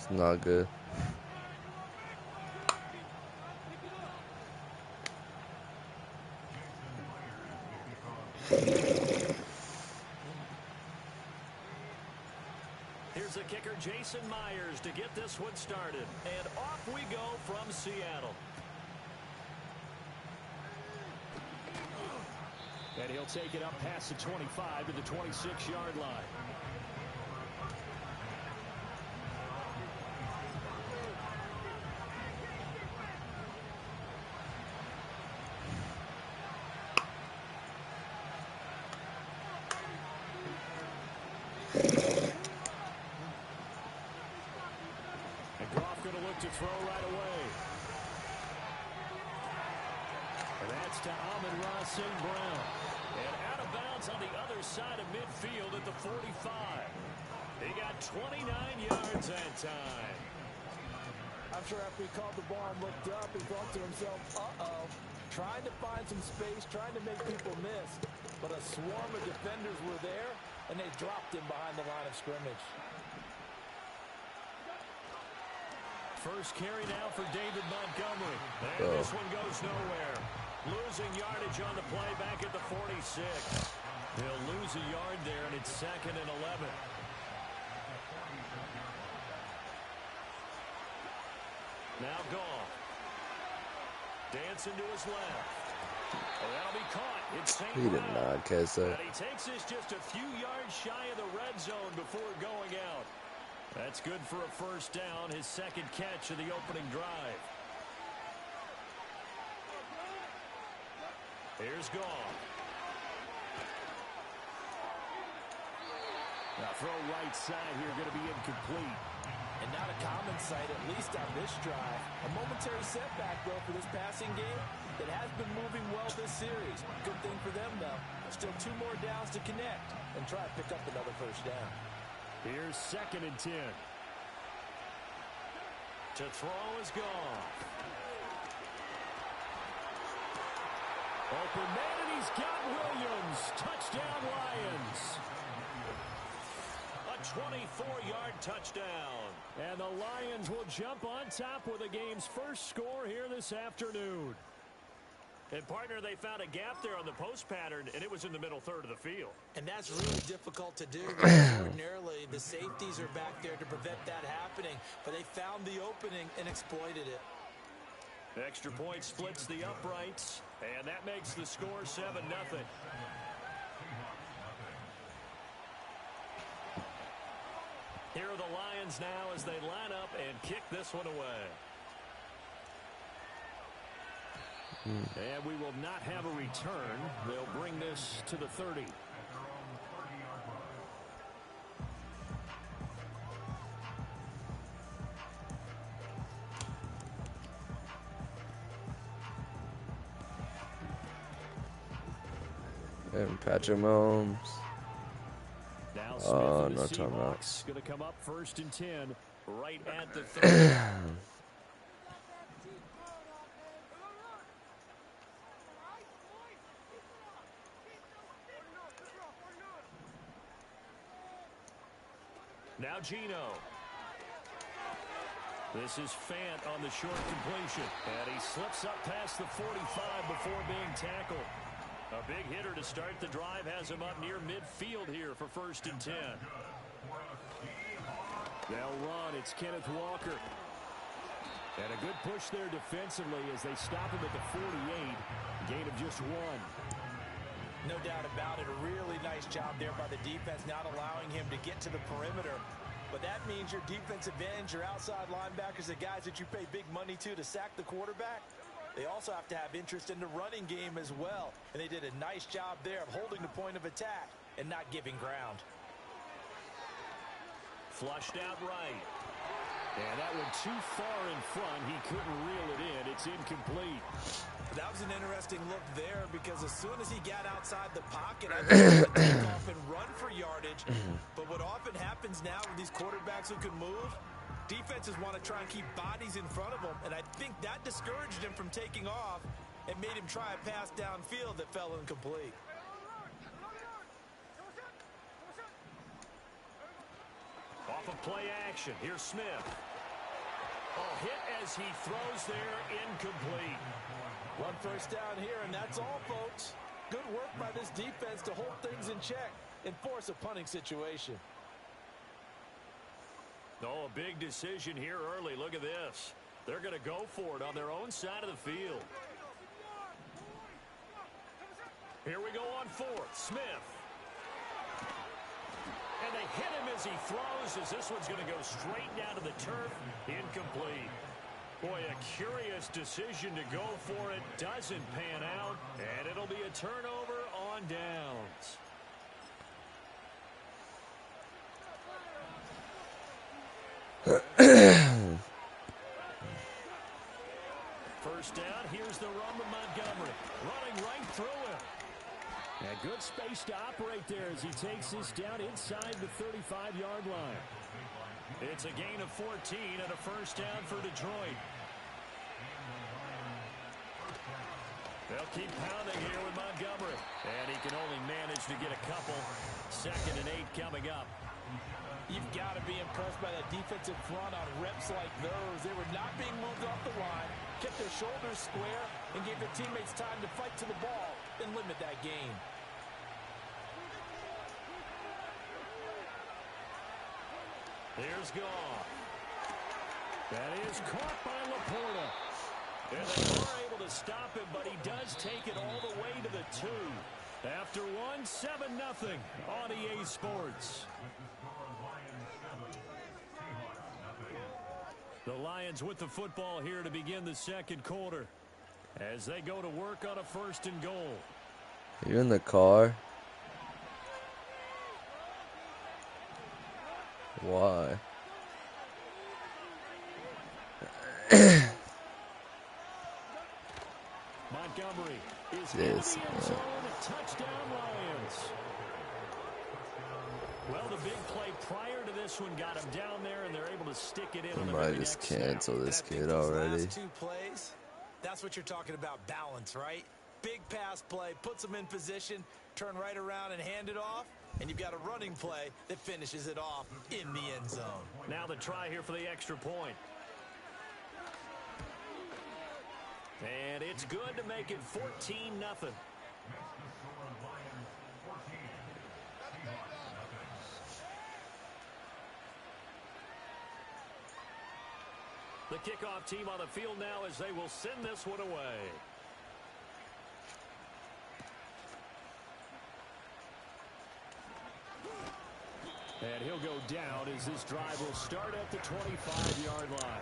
It's not good. Here's the kicker, Jason Myers, to get this one started. And off we go from Seattle. And he'll take it up past the 25 to the 26-yard line. To throw right away. And that's to Amon-Ra St. Brown. And out of bounds on the other side of midfield at the 45. He got 29 yards that time. I'm sure after he called the ball and looked up, he thought to himself, uh-oh. Trying to find some space, trying to make people miss. But a swarm of defenders were there, and they dropped him behind the line of scrimmage. First carry now for David Montgomery. And this one goes nowhere. Losing yardage on the play back at the 46. He'll lose a yard there, and it's 2nd and 11. Now Goff. Dancing to his left. Oh, that'll be caught. It's St. Brown. He did not catch that. And he takes this just a few yards shy of the red zone before going out. That's good for a first down, his second catch of the opening drive. Here's Goff. Now throw right side here, going to be incomplete. And not a common sight, at least on this drive. A momentary setback, though, for this passing game. It has been moving well this series. Good thing for them, though. Still 2 more downs to connect and try to pick up another first down. Here's 2nd and 10. To throw is Goff. Open man, and he's got Williams. Touchdown, Lions. A 24-yard touchdown. And the Lions will jump on top with the game's first score here this afternoon. And, partner, they found a gap there on the post pattern, and it was in the middle third of the field. And that's really difficult to do because ordinarily the safeties are back there to prevent that happening. But they found the opening and exploited it. Extra point splits the uprights, and that makes the score 7-0. Here are the Lions now as they line up and kick this one away. And we will not have a return. They'll bring this to the 30. And Patrick Mahomes. Now Oh, Smith no and the timeout. Seahawks going to come up 1st and 10 right at the 30. Now Geno. This is Fant on the short completion. And he slips up past the 45 before being tackled. A big hitter to start the drive has him up near midfield here for 1st and 10. They'll run. It's Kenneth Walker. And a good push there defensively as they stop him at the 48. Gain of just 1. No doubt about it. A really nice job there by the defense, not allowing him to get to the perimeter. But that means your defensive ends, your outside linebackers, the guys that you pay big money to sack the quarterback, they also have to have interest in the running game as well. And they did a nice job there of holding the point of attack and not giving ground. Flushed out right. And that one too far in front. He couldn't reel it in. It's incomplete. That was an interesting look there because as soon as he got outside the pocket, I think he would take off and run for yardage. But what often happens now with these quarterbacks who can move, defenses want to try and keep bodies in front of them. And I think that discouraged him from taking off and made him try a pass downfield that fell incomplete. Off of play action. Here's Smith. Oh, hit as he throws there, incomplete. One first down here, and that's all, folks. Good work by this defense to hold things in check and force a punting situation. Oh, a big decision here early. Look at this. They're going to go for it on their own side of the field. Here we go on fourth. Smith. And they hit him as he throws, as this one's going to go straight down to the turf. Incomplete. Boy, a curious decision to go for it. Doesn't pan out, and it'll be a turnover on downs. First down, here's the run to Montgomery. Running right through him. And good space to operate there as he takes this down inside the 35-yard line. It's a gain of 14 and a first down for Detroit. They'll keep pounding here with Montgomery. And he can only manage to get a couple. 2nd and 8 coming up. You've got to be impressed by that defensive front on reps like those. They were not being moved off the line, kept their shoulders square, and gave their teammates time to fight to the ball and limit that gain. Here's Goff. That is caught by Laporta. And they are able to stop him, but he does take it all the way to the 2. After one, 7-0 on EA Sports. The Lions with the football here to begin the second quarter as they go to work on a 1st and goal. Are you in the car? Why? Montgomery is Yes, in the end zone. Touchdown, Lions. Well, the big play prior to this one got him down there, and they're able to stick it in. I might just cancel this kid already. Last 2 plays, that's what you're talking about, balance, right? Big pass play, puts them in position, turn right around and hand it off, and you've got a running play that finishes it off in the end zone. Now the try here for the extra point. And it's good to make it 14-0. The kickoff team on the field now as they will send this one away. And he'll go down as this drive will start at the 25-yard line.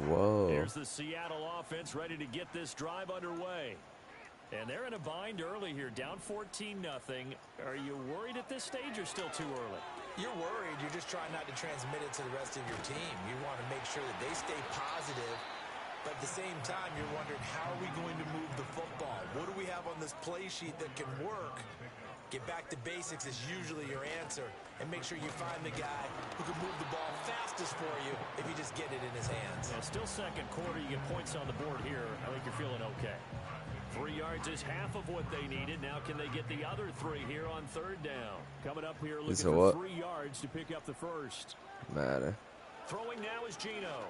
Whoa. Here's the Seattle offense ready to get this drive underway. And they're in a bind early here, down 14-0. Are you worried at this stage or still too early? You're worried. You're just trying not to transmit it to the rest of your team. You want to make sure that they stay positive. But at the same time, you're wondering, how are we going to move the football? What do we have on this play sheet that can work? Get back to basics is usually your answer. And make sure you find the guy who can move the ball fastest for you if you just get it in his hands. Yeah, still second quarter. You get points on the board here. I think you're feeling okay. 3 yards is half of what they needed. Now can they get the other 3 here on 3rd down? Coming up here looking for 3 yards to pick up the first. Madden. Throwing now is Gino.